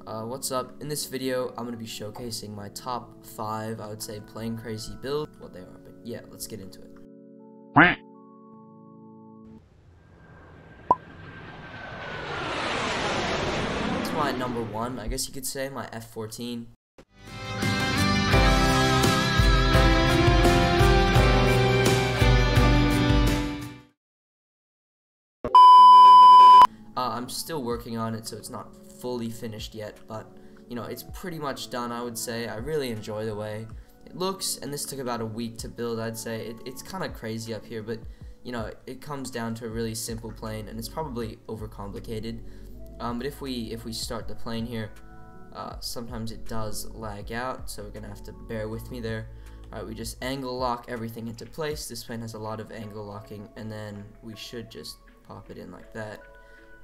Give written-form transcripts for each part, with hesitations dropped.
What's up? In this video, I'm going to be showcasing my top 5, I would say, Plane Crazy builds. What they are, but yeah, let's get into it. That's my number 1, I guess you could say, my F-14. I'm still working on it, so it's not fully finished yet, but you know, it's pretty much done, I would say. I really enjoy the way it looks, and this took about a week to build, I'd say. It's kind of crazy up here, but you know, it comes down to a really simple plane, and it's probably overcomplicated. But if we start the plane here, sometimes it does lag out, so we're gonna have to bear with me there. Alright, we just angle lock everything into place. This plane has a lot of angle locking, and then we should just pop it in like that.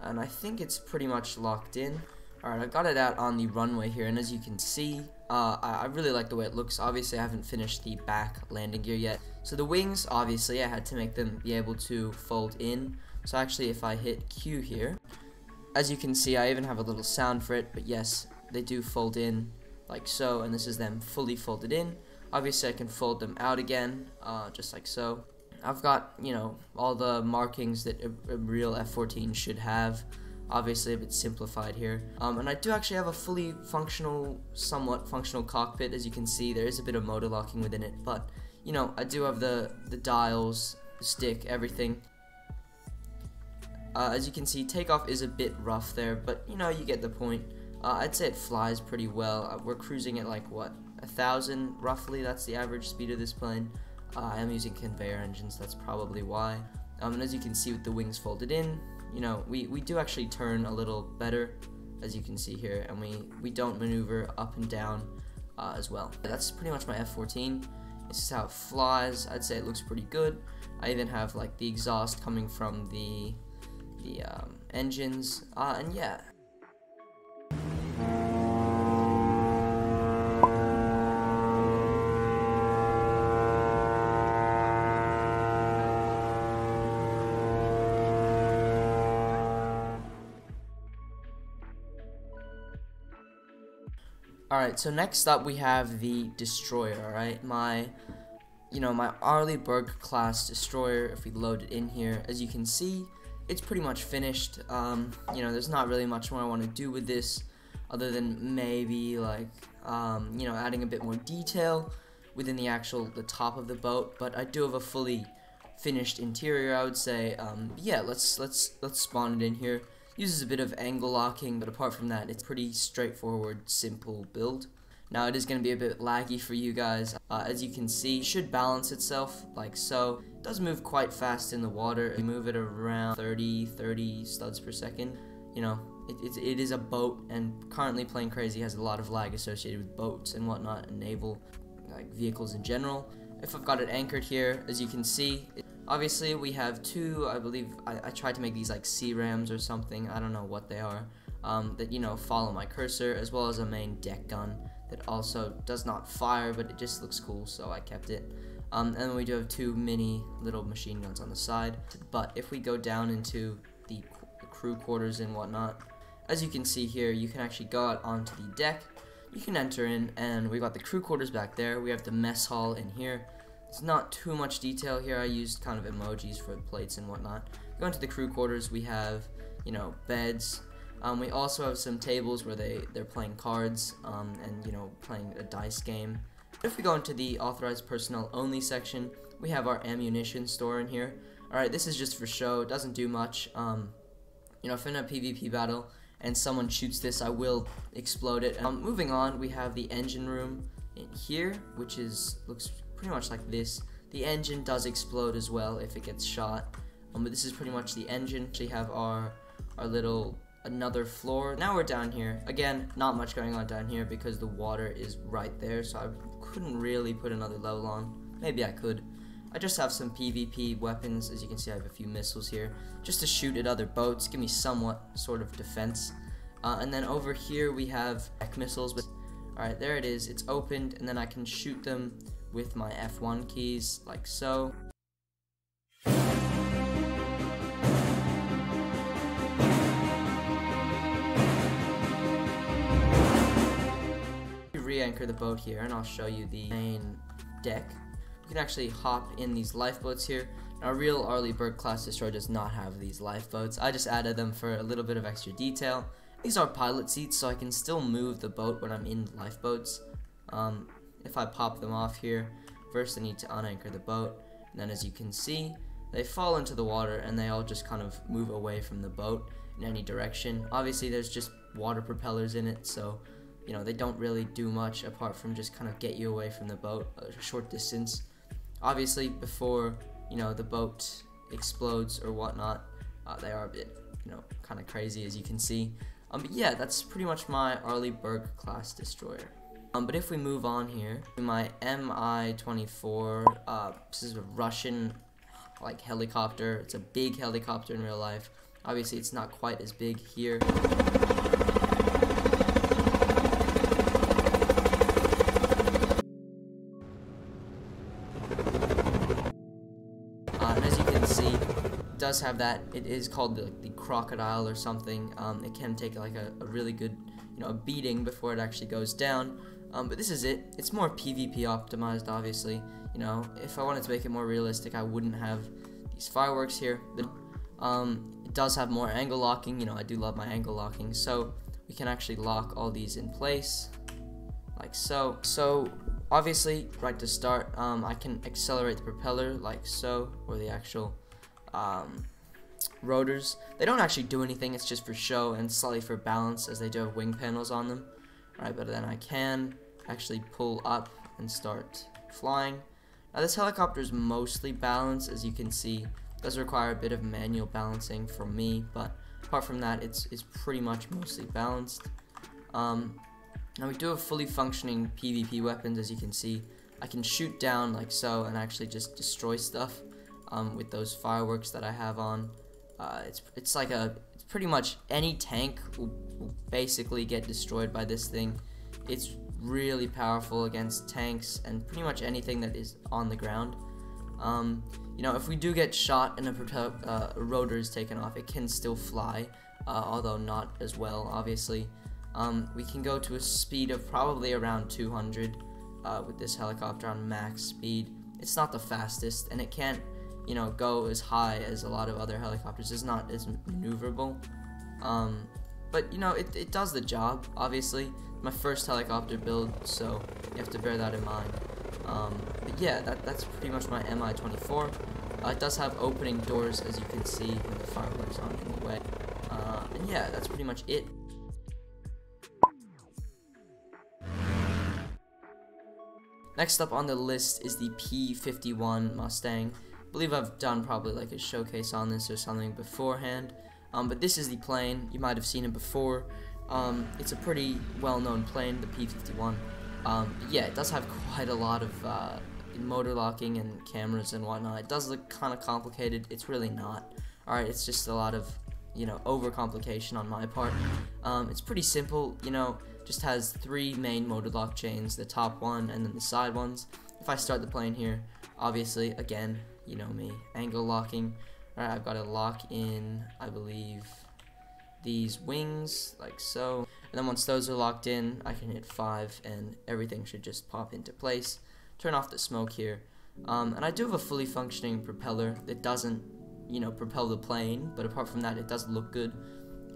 And I think it's pretty much locked in. Alright, I got it out on the runway here, and as you can see, I really like the way it looks. Obviously, I haven't finished the back landing gear yet. So the wings, obviously, I had to make them be able to fold in. So actually, if I hit Q here, as you can see, I even have a little sound for it, but yes, they do fold in like so, and this is them fully folded in. Obviously, I can fold them out again, just like so. I've got, you know, all the markings that a real F-14 should have. Obviously a bit simplified here. And I do actually have a fully functional, somewhat functional cockpit. As you can see, there is a bit of motor locking within it, but you know, I do have the dials, the stick, everything. As you can see, takeoff is a bit rough there, but you know, you get the point. I'd say it flies pretty well. We're cruising at like, what, 1,000 roughly? That's the average speed of this plane. I am using conveyor engines, that's probably why. And as you can see with the wings folded in, you know, we do actually turn a little better, as you can see here, and we don't maneuver up and down as well. That's pretty much my F-14. This is how it flies. I'd say it looks pretty good. I even have like the exhaust coming from the engines, and yeah. Alright, so next up we have the destroyer, alright? My Arleigh Burke class destroyer. If we load it in here, as you can see, it's pretty much finished. You know, there's not really much more I want to do with this, other than maybe like, you know, adding a bit more detail within the top of the boat. But I do have a fully finished interior, I would say. Yeah, let's spawn it in here. Uses a bit of angle locking, but apart from that, it's pretty straightforward, simple build. Now it is going to be a bit laggy for you guys. As you can see, it should balance itself like so. It does move quite fast in the water. You move it around 30 studs per second. You know, it is a boat, and currently Plane Crazy has a lot of lag associated with boats and whatnot, and naval vehicles in general. If I've got it anchored here, as you can see, obviously we have two, I believe, I tried to make these like C-rams or something, I don't know what they are, that, you know, follow my cursor, as well as a main deck gun that also does not fire, but it just looks cool, so I kept it. And then we do have two mini little machine guns on the side. But if we go down into the crew quarters and whatnot, as you can see here, you can actually go out onto the deck. You can enter in, and we got the crew quarters back there. We have the mess hall in here. It's not too much detail here. I used kind of emojis for plates and whatnot. Go into the crew quarters. We have, you know, beds. We also have some tables where they're playing cards, and you know, playing a dice game. If we go into the authorized personnel only section, we have our ammunition store in here. Alright, this is just for show. It doesn't do much. You know, if in a PvP battle and someone shoots this, I will explode it. Moving on, we have the engine room in here, which looks pretty much like this. The engine does explode as well if it gets shot, but this is pretty much the engine. We have our little another floor. Now we're down here again. Not much going on down here because the water is right there, so I couldn't really put another level on. Maybe I could. I just have some PvP weapons. As you can see, I have a few missiles here just to shoot at other boats, give me somewhat sort of defense. And then over here we have deck missiles. Alright, there it is. It's opened, and then I can shoot them with my F1 keys like so. re-anchor the boat here, and I'll show you the main deck. We can actually hop in these lifeboats here. Now, a real Arleigh Burke class destroyer does not have these lifeboats. I just added them for a little bit of extra detail. These are pilot seats, so I can still move the boat when I'm in lifeboats. If I pop them off here, first I need to unanchor the boat, and then as you can see, they fall into the water and they all just kind of move away from the boat in any direction. Obviously there's just water propellers in it, so you know, they don't really do much apart from just kind of get you away from the boat a short distance. Obviously before, you know, the boat explodes or whatnot, they are a bit, you know, kind of crazy, as you can see. But yeah, that's pretty much my Arleigh Burke class destroyer. But if we move on here to my Mi-24, this is a Russian like helicopter. It's a big helicopter in real life. Obviously it's not quite as big here. And as you can see, it does have that. It is called the crocodile or something. It can take like a really good, you know, a beating before it actually goes down. But this is it. It's more PvP optimized, obviously. You know, if I wanted to make it more realistic, I wouldn't have these fireworks here. But it does have more angle locking. You know, I do love my angle locking. So we can actually lock all these in place, like so. So obviously, right to start, I can accelerate the propeller, like so, or the actual rotors. They don't actually do anything. It's just for show and slightly for balance, as they do have wing panels on them. Alright, but then I can actually pull up and start flying. Now this helicopter is mostly balanced, as you can see. It does require a bit of manual balancing from me, but apart from that, it's pretty much mostly balanced. Now we do have fully functioning PvP weapons, as you can see. I can shoot down like so and actually just destroy stuff with those fireworks that I have on. It's pretty much any tank will basically get destroyed by this thing. It's really powerful against tanks and pretty much anything that is on the ground. You know, if we do get shot and a rotor is taken off, it can still fly, although not as well, obviously. We can go to a speed of probably around 200 with this helicopter on max speed. It's not the fastest, and it can't, you know, go as high as a lot of other helicopters. It's not as maneuverable, but you know, it does the job. Obviously, my first helicopter build, so you have to bear that in mind. But yeah, that's pretty much my Mi-24. It does have opening doors, as you can see, when the fireworks aren't in the way. And yeah, that's pretty much it. Next up on the list is the P-51 Mustang. I believe I've done probably like a showcase on this or something beforehand, but this is the plane. You might have seen it before. It's a pretty well-known plane, the P-51. Yeah, it does have quite a lot of motor locking and cameras and whatnot. It does look kind of complicated. It's really not. Alright, it's just a lot of, you know, overcomplication on my part. It's pretty simple, you know, just has 3 main motor lock chains, the top one and then the side ones. If I start the plane here, obviously, again, you know me, angle locking. Alright, I've got to lock in, I believe, these wings, like so. And then once those are locked in, I can hit 5 and everything should just pop into place. Turn off the smoke here. And I do have a fully functioning propeller that doesn't, you know, propel the plane, but apart from that, it does look good.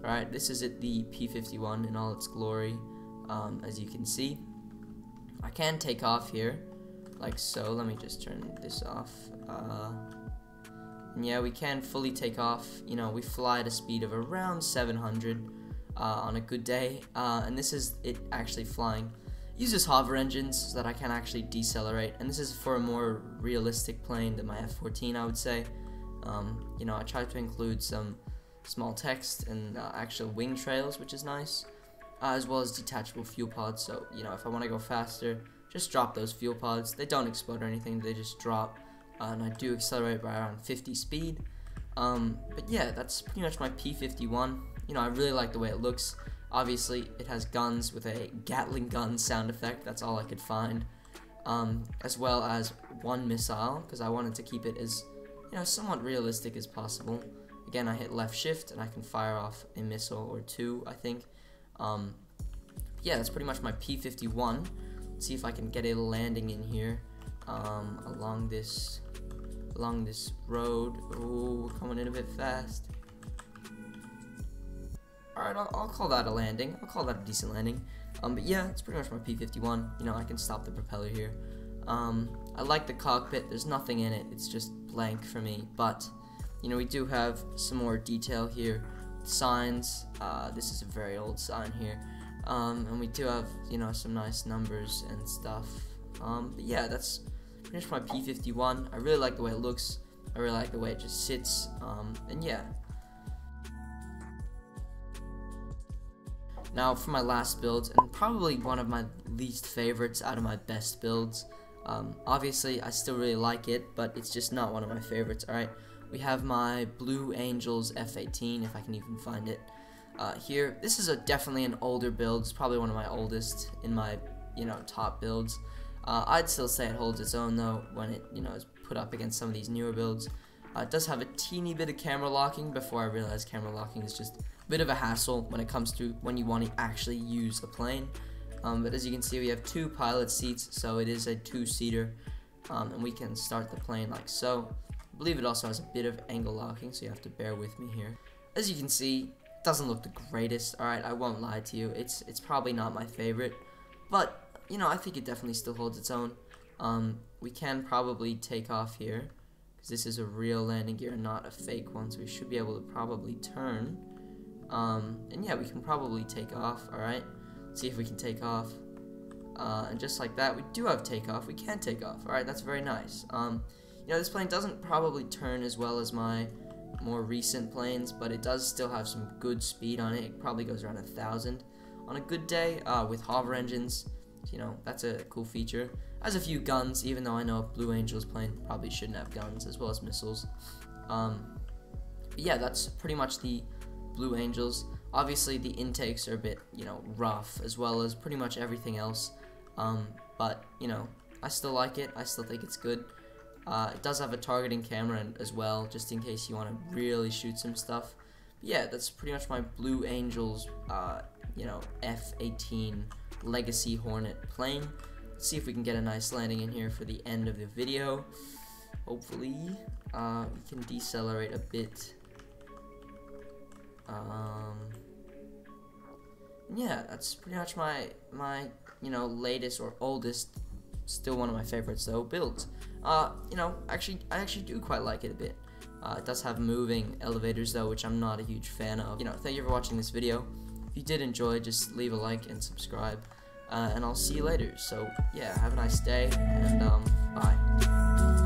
Alright, this is it, the P-51 in all its glory, as you can see. I can take off here, like so. Let me just turn this off. And yeah, we can fully take off. You know, we fly at a speed of around 700 on a good day, and this is it actually flying. It uses hover engines so that I can actually decelerate, and this is for a more realistic plane than my F-14, I would say. You know, I tried to include some small text and actual wing trails, which is nice, as well as detachable fuel pods. So, you know, if I want to go faster, just drop those fuel pods. They don't explode or anything, they just drop. And I do accelerate by around 50 speed. But yeah, that's pretty much my P-51. You know, I really like the way it looks. Obviously, it has guns with a Gatling gun sound effect. That's all I could find. As well as 1 missile, because I wanted to keep it as, you know, somewhat realistic as possible. Again, I hit left shift and I can fire off a missile or 2, I think. Yeah, that's pretty much my P-51. see if I can get a landing in here along this road. Oh, we're coming in a bit fast. Alright, I'll call that a landing. I'll call that a decent landing. But yeah, it's pretty much my P-51. You know, I can stop the propeller here. I like the cockpit. There's nothing in it. It's just blank for me. But, you know, we do have some more detail here. Signs. This is a very old sign here. And we do have, you know, some nice numbers and stuff. But yeah, that's pretty much my P-51. I really like the way it looks. I really like the way it just sits. And yeah. Now for my last build, and probably one of my least favorites out of my best builds. Obviously, I still really like it, but it's just not one of my favorites. Alright, we have my Blue Angels F-18, if I can even find it. Here, this is definitely an older build. It's probably one of my oldest in my, you know, top builds. I'd still say it holds its own though when it, you know, is put up against some of these newer builds. It does have a teeny bit of camera locking. Before I realized camera locking is just a bit of a hassle when it comes to when you want to actually use the plane. But as you can see, we have 2 pilot seats, so it is a 2-seater, and we can start the plane like so. I believe it also has a bit of angle locking, so you have to bear with me here. As you can see, it doesn't look the greatest. Alright, I won't lie to you, it's probably not my favorite, but you know, I think it definitely still holds its own. We can probably take off here, because this is a real landing gear, not a fake one, so we should be able to probably turn. And yeah, we can probably take off. Alright, see if we can take off. And just like that, we do have takeoff. We can take off. Alright, that's very nice. You know, this plane doesn't probably turn as well as my more recent planes, but it does still have some good speed on it. It probably goes around 1,000 on a good day with hover engines. You know, that's a cool feature. Has a few guns, even though I know Blue Angels plane probably shouldn't have guns, as well as missiles. But yeah, that's pretty much the Blue Angels. Obviously, the intakes are a bit, you know, rough, as well as pretty much everything else. But, you know, I still like it. I still think it's good. It does have a targeting camera as well, just in case you want to really shoot some stuff. But yeah, that's pretty much my Blue Angels, you know, F-18 Legacy Hornet plane. Let's see if we can get a nice landing in here for the end of the video. Hopefully, we can decelerate a bit. Yeah, that's pretty much my you know, latest or oldest, still one of my favorites though, builds. You know, I actually do quite like it a bit. It does have moving elevators though, which I'm not a huge fan of. You know, thank you for watching this video. If you did enjoy, just leave a like and subscribe, and I'll see you later. So yeah, have a nice day, and bye.